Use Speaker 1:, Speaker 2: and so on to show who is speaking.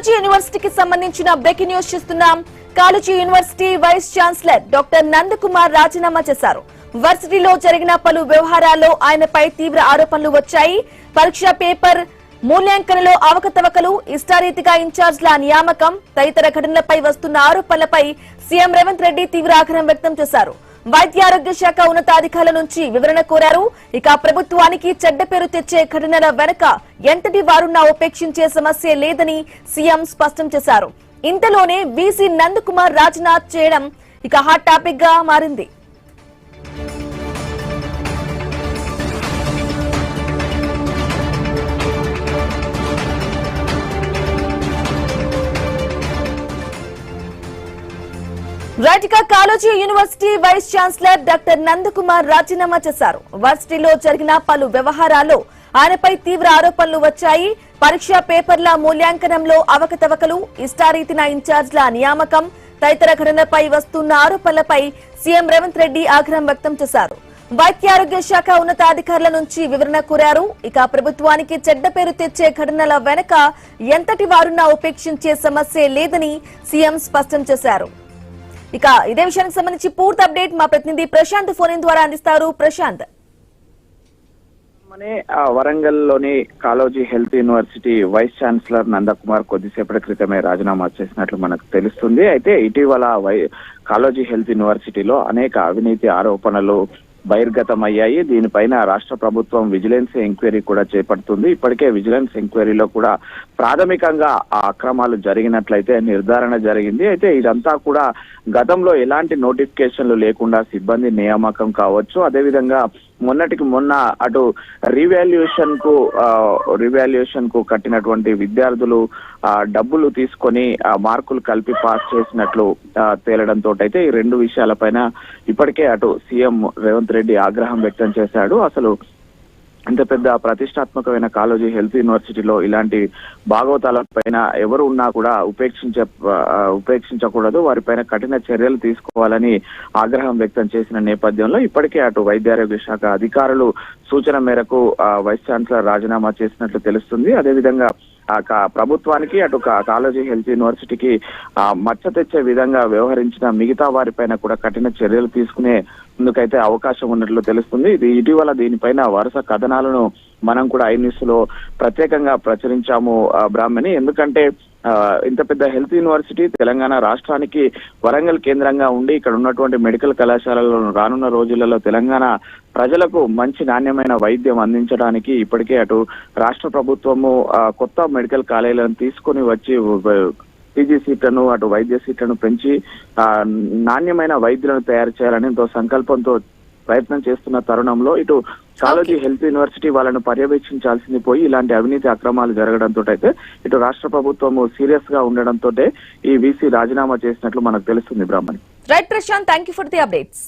Speaker 1: College యూనివర్సిటీకి సంబంధించిన breaking news చూస్తున్నాం. College university vice chancellor doctor Nandakumar రాజీనామా చేశారు. వర్సిటీలో జరిగిన పలు వ్యవహారాల్లో ఆయనపై తీవ్ర ఆరోపణలు వచ్చాయి. పరీక్ష పేపర్ మూల్యాంకనంలో అవకతవకలు, ఇష్టారీతిగా ఇన్ఛార్జ్ల నియామకం తదితర ఘటనలపై వస్తున్న ఆరోపణలపై సీఎం రేవంత్ రెడ్డి తీవ్ర ఆగ్రహం వ్యక్తం చేశారు. వైద్య ఆరోగ్య శాఖ ఉన్నతాధికారుల నుంచి వివరణ కోరారు. ఇక ప్రభుత్వానికి చెడ్డ పేరు తెచ్చే ఘటనల వెనుక ఎంతటి వారున్నా ఉపేక్షించే సమస్య లేదని సీఎం స్పష్టం చేశారు. ఇంతలోనే వీసీ నందకుమార్ రాజీనామా చేయడం ఇక హాట్ టాపిక్ గా మారింది. రైట్గా college university vice chancellor doctor Nandakumar రాజీనామా చేశారు. వర్సిటీలో జరిగిన పలు వ్యవహారాల్లో ఆయనపై తీవ్ర ఆరోపణలు వచ్చాయి. పరీక్షా పేపర్ల మూల్యాంకనంలో అవకతవకలు, ఇష్టారీతిన ఇన్ఛార్జ్ల నియామకం తదితర ఘటనలపై వస్తున్న ఆరోపణలపై సీఎం రేవంత్ రెడ్డి ఆగ్రహం వ్యక్తం చేశారు. వైద్య ఆరోగ్య శాఖ ఉన్నతాధికారుల నుంచి వివరణ కోరారు. ఇక ప్రభుత్వానికి చెడ్డ పేరు తెచ్చే ఘటనల వెనుక ఎంతటి వారున్నా ఉపేక్షించే సమస్య లేదని సీఎం స్పష్టం చేశారు. ఇక ఇదే విషయానికి సంబంధించి పూర్తి అప్డేట్ మా ప్రతినిధి ప్రశాంత్ ఫోన్ ద్వారా అందిస్తారు. ప్రశాంత్,
Speaker 2: వరంగల్ లోని college health university vice chancellor Nandakumar కొద్దిసేపటి క్రితమే రాజీనామా చేసినట్లు మనకు తెలుస్తుంది. అయితే ఇటీవల కాలేజీ హెల్త్ యూనివర్సిటీలో అనేక అవినీతి ఆరోపణలు బహిర్గతమయ్యాయి. దీనిపైన రాష్ట్ర ప్రభుత్వం విజిలెన్స్ ఎంక్వైరీ కూడా చేపడుతుంది. ఇప్పటికే విజిలెన్స్ ఎంక్వైరీలో కూడా ప్రాథమికంగా ఆ అక్రమాలు జరిగినట్లయితే నిర్ధారణ జరిగింది. అయితే ఇదంతా కూడా గతంలో ఎలాంటి నోటిఫికేషన్లు లేకుండా సిబ్బంది నియామకం కావచ్చు, అదేవిధంగా మొన్నటికి మొన్న అటు రివాల్యుయేషన్ కు కట్టినటువంటి విద్యార్థులు డబ్బులు తీసుకొని మార్కులు కలిపి పాస్ చేసినట్లు తేలడంతో అయితే ఈ రెండు విషయాలపైన ఇప్పటికే అటు సీఎం రేవంత్ రెడ్డి ఆగ్రహం వ్యక్తం చేశాడు. అసలు ఇంత పెద్ద ప్రతిష్టాత్మకమైన కాలేజీ హెల్త్ యూనివర్సిటీలో ఇలాంటి భాగవతాలపైన ఎవరు ఉన్నా కూడా ఉపేక్షించకూడదు, వారిపైన కఠిన చర్యలు తీసుకోవాలని ఆగ్రహం వ్యక్తం చేసిన నేపథ్యంలో ఇప్పటికే అటు వైద్యారోగ్య శాఖ అధికారులు సూచన మేరకు వైస్ ఛాన్సలర్ రాజీనామా చేసినట్లు తెలుస్తుంది. అదేవిధంగా ప్రభుత్వానికి అటు కాలేజీ హెల్త్ యూనివర్సిటీకి మచ్చ తెచ్చే విధంగా వ్యవహరించిన మిగతా వారిపైన కూడా కఠిన చర్యలు తీసుకునే ముందుకైతే అవకాశం ఉన్నట్లు తెలుస్తుంది. ఇది ఇటీవల దీనిపైన వరుస కథనాలను మనం కూడా ఐన్యూస్ లో ప్రత్యేకంగా ప్రచురించాము బ్రాహ్మణి. ఎందుకంటే ఇంత పెద్ద హెల్త్ యూనివర్సిటీ తెలంగాణ రాష్ట్రానికి వరంగల్ కేంద్రంగా ఉండి ఇక్కడ ఉన్నటువంటి మెడికల్ కళాశాలలో రానున్న రోజులలో తెలంగాణ ప్రజలకు మంచి నాణ్యమైన వైద్యం అందించడానికి ఇప్పటికే అటు రాష్ట్ర ప్రభుత్వము కొత్త మెడికల్ కాలేజీలను తీసుకొని వచ్చి పీజీ సీట్లను అటు వైద్య సీట్లను పెంచి నాణ్యమైన వైద్యులను తయారు చేయాలని ఎంతో సంకల్పంతో ప్రయత్నం చేస్తున్న తరుణంలో ఇటు కాలేజీ హెల్త్ యూనివర్సిటీ వాళ్ళను పర్యవేక్షించాల్సింది పోయి ఇలాంటి అవినీతి అక్రమాలు జరగడంతో అయితే ఇటు రాష్ట్ర ప్రభుత్వము సీరియస్ గా ఉండడంతో ఈ వీసీ రాజీనామా చేసినట్లు మనకు తెలుస్తుంది. Brahmani.
Speaker 1: Right Prashant, thank you for the updates.